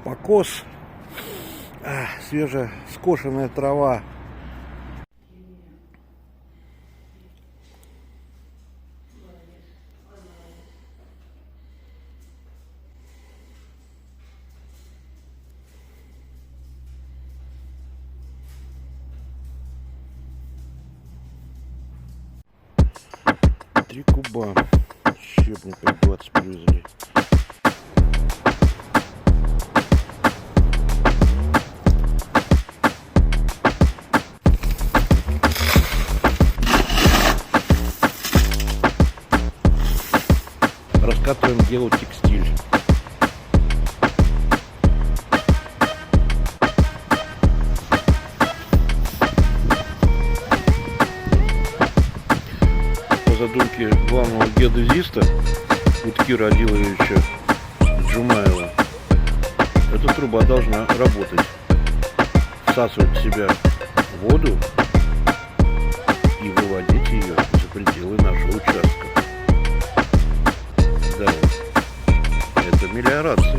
покос, свежескошенная трава. Три куба щепника 20 привезли. Раскатываем геотекстиль. По задумке главного геодезиста Уткира Адиловича Джумаева, эта труба должна работать, всасывать в себя воду и выводить ее за пределы нашего участка. Да, это мелиорация.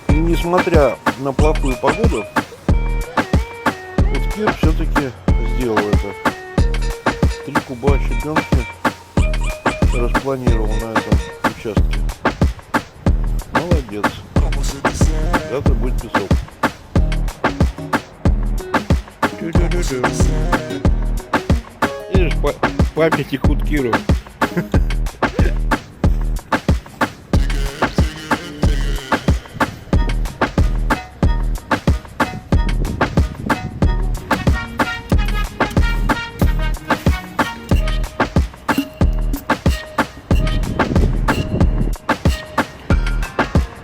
Несмотря на плохую погоду, Уткир все-таки сделал это. 3 куба щебенки распланировал на этом участке. Молодец. Завтра будет песок. Видишь, памятник Уткиру.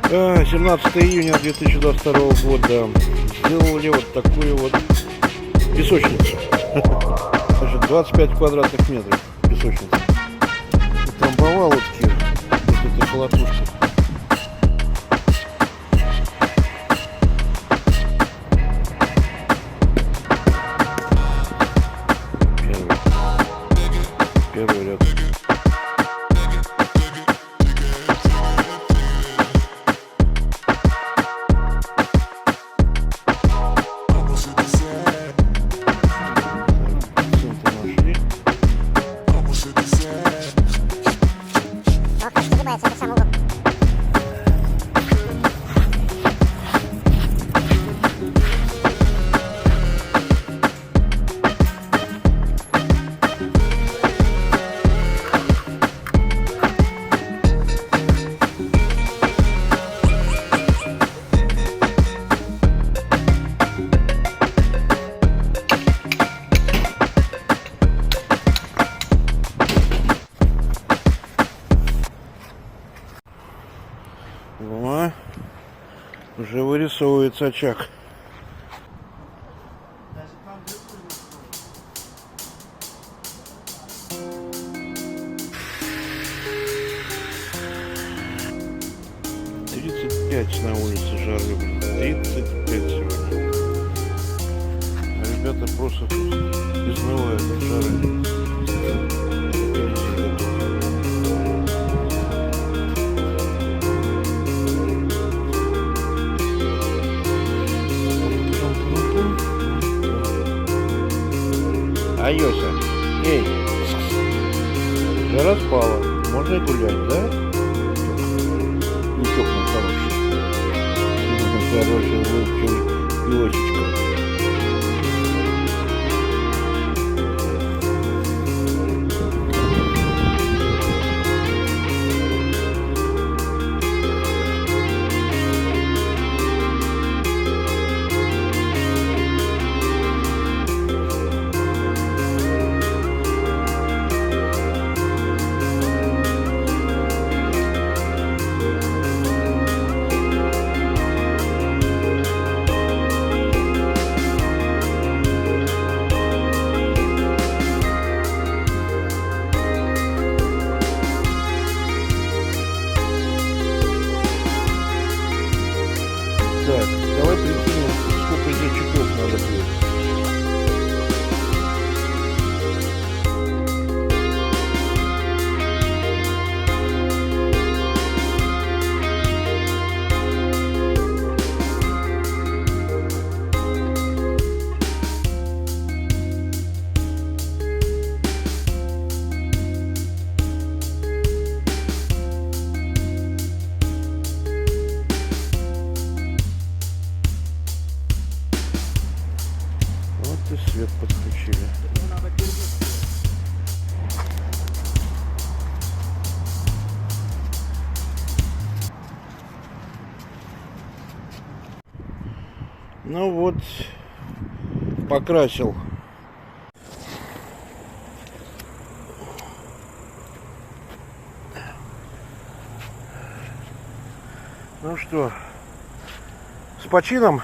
А, 17 июня 2022 года сделали вот такую вот песочницу. Значит, 25 квадратных метров песочницы. Утрамбовал Уткир вот этой колотушкой. Первый ряд. О, уже вырисовывается очаг. На улице жары, 35 сегодня. А ребята просто изнывают от жары. Айоса, эй, жара спала, можно и гулять, да? Утек нам хороший. Хорошая елочечка. Так, давай прикинем, сколько зайчиков надо будет. И свет подключили. Ну вот, покрасил. Ну что, с почином?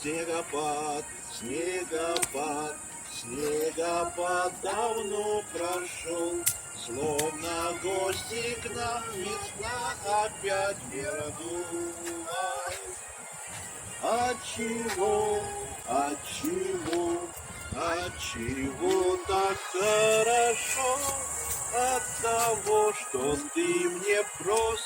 Снегопад, снегопад, снегопад давно прошел, словно гости к нам весна опять вернулась. Отчего, отчего, отчего так хорошо? От того, что ты мне просто